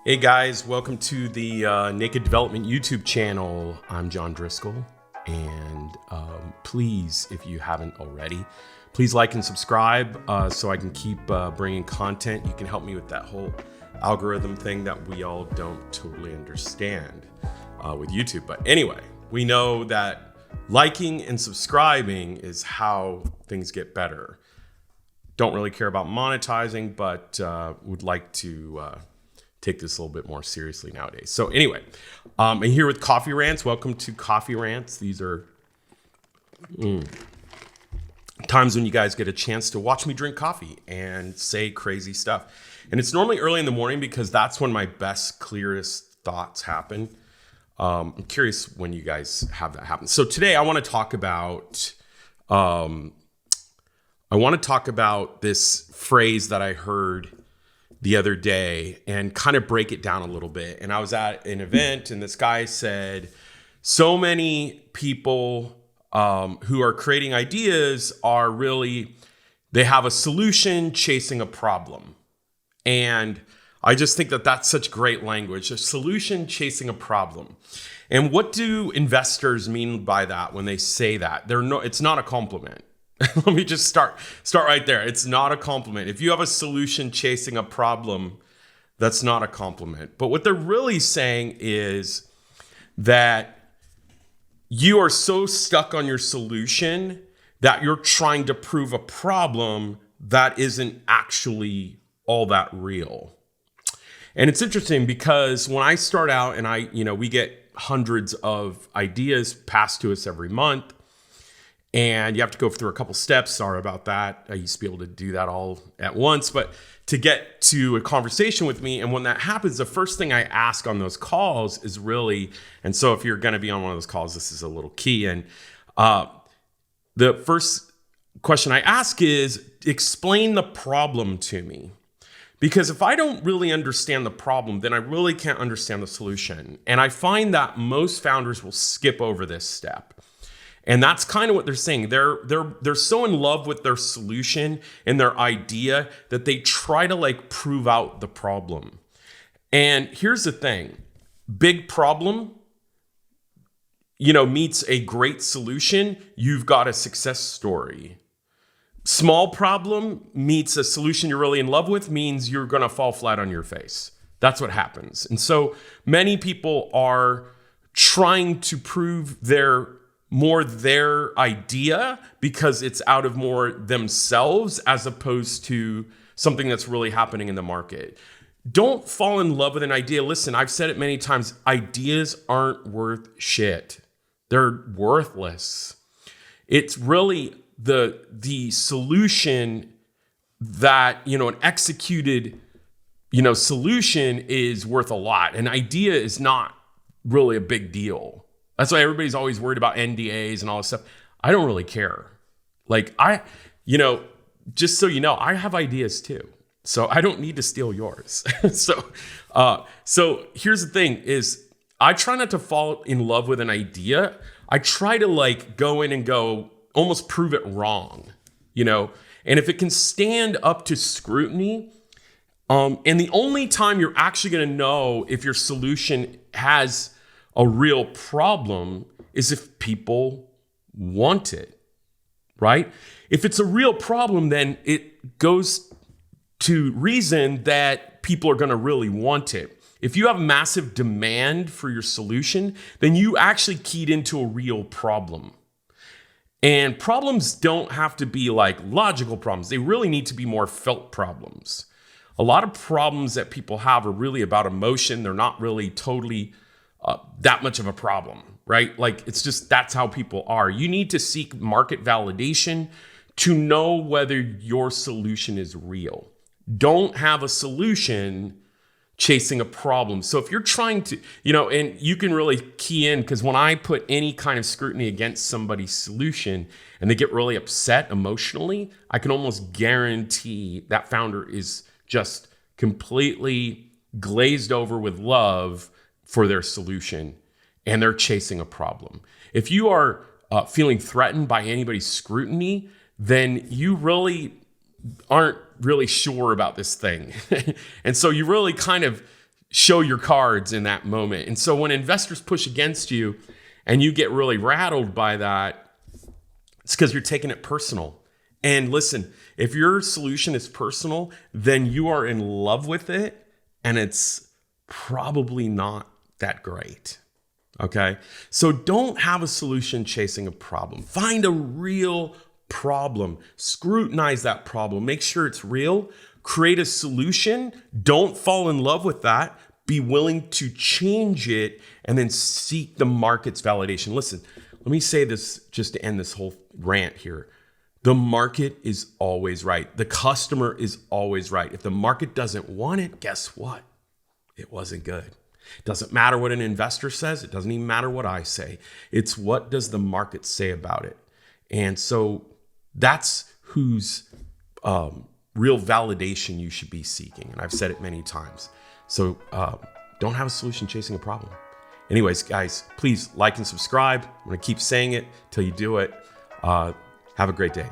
Hey guys, welcome to the Naked Development YouTube channel. I'm John Driscoll, and please, if you haven't already, please like and subscribe so I can keep bringing content. You can help me with that whole algorithm thing that we all don't totally understand with YouTube. But anyway, we know that liking and subscribing is how things get better. Don't really care about monetizing, but would like to take this a little bit more seriously nowadays. So anyway, I'm here with Coffee Rants. Welcome to Coffee Rants. These are times when you guys get a chance to watch me drink coffee and say crazy stuff. And it's normally early in the morning because that's when my best, clearest thoughts happen. I'm curious when you guys have that happen. So today I want to talk about this phrase that I heard the other day and kind of break it down a little bit. And I was at an event and this guy said, so many people who are creating ideas are really, they have a solution chasing a problem. And I just think that that's such great language, a solution chasing a problem. And what do investors mean by that when they say that? It's not a compliment. Let me just start right there. It's not a compliment. If you have a solution chasing a problem, that's not a compliment. But what they're really saying is that you are so stuck on your solution that you're trying to prove a problem that isn't actually all that real. And it's interesting because when I start out and we get hundreds of ideas passed to us every month, and you have to go through a couple steps. Sorry about that. I used to be able to do that all at once, but to get to a conversation with me. And when that happens, the first thing I ask on those calls is really, and so if you're going to be on one of those calls, this is a little key. And the first question I ask is, explain the problem to me. Because if I don't really understand the problem, then I really can't understand the solution. And I find that most founders will skip over this step. And that's kind of what they're saying. They're so in love with their solution and their idea that they try to prove out the problem. And here's the thing. Big problem, meets a great solution, you've got a success story. Small problem meets a solution you're really in love with means you're going to fall flat on your face. That's what happens. And so many people are trying to prove their idea because it's out of more themselves as opposed to something that's really happening in the market. Don't fall in love with an idea. Listen, I've said it many times. Ideas aren't worth shit. They're worthless. It's really the solution that, an executed, solution is worth a lot. An idea is not really a big deal. That's why everybody's always worried about NDAs and all this stuff. I don't really care. Just so you know, I have ideas too. So I don't need to steal yours. So here's the thing is I try not to fall in love with an idea. I try to go in and go almost prove it wrong, and if it can stand up to scrutiny, and the only time you're actually going to know if your solution has a real problem is if people want it, right? If it's a real problem, then it goes to reason that people are going to really want it. If you have massive demand for your solution, then you actually keyed into a real problem. And problems don't have to be logical problems. They really need to be more felt problems. A lot of problems that people have are really about emotion. They're not really totally that much of a problem, right? It's just, that's how people are. You need to seek market validation to know whether your solution is real. Don't have a solution chasing a problem. So if you're trying to, and you can really key in, because when I put any kind of scrutiny against somebody's solution and they get really upset emotionally, I can almost guarantee that founder is just completely glazed over with love for their solution, and they're chasing a problem. If you are feeling threatened by anybody's scrutiny, then you really aren't really sure about this thing. And so you really kind of show your cards in that moment. And so when investors push against you and you get really rattled by that, it's because you're taking it personal. And listen, if your solution is personal, then you are in love with it, and it's probably not that great. Okay? So don't have a solution chasing a problem. Find a real problem. Scrutinize that problem. Make sure it's real. Create a solution. Don't fall in love with that. Be willing to change it, and then seek the market's validation. Listen, let me say this just to end this whole rant here. The market is always right. The customer is always right. If the market doesn't want it, guess what? It wasn't good. It doesn't matter what an investor says. It doesn't even matter what I say. It's what does the market say about it? And so that's whose real validation you should be seeking. And I've said it many times. So don't have a solution chasing a problem. Anyways, guys, please like and subscribe. I'm going to keep saying it till you do it. Have a great day.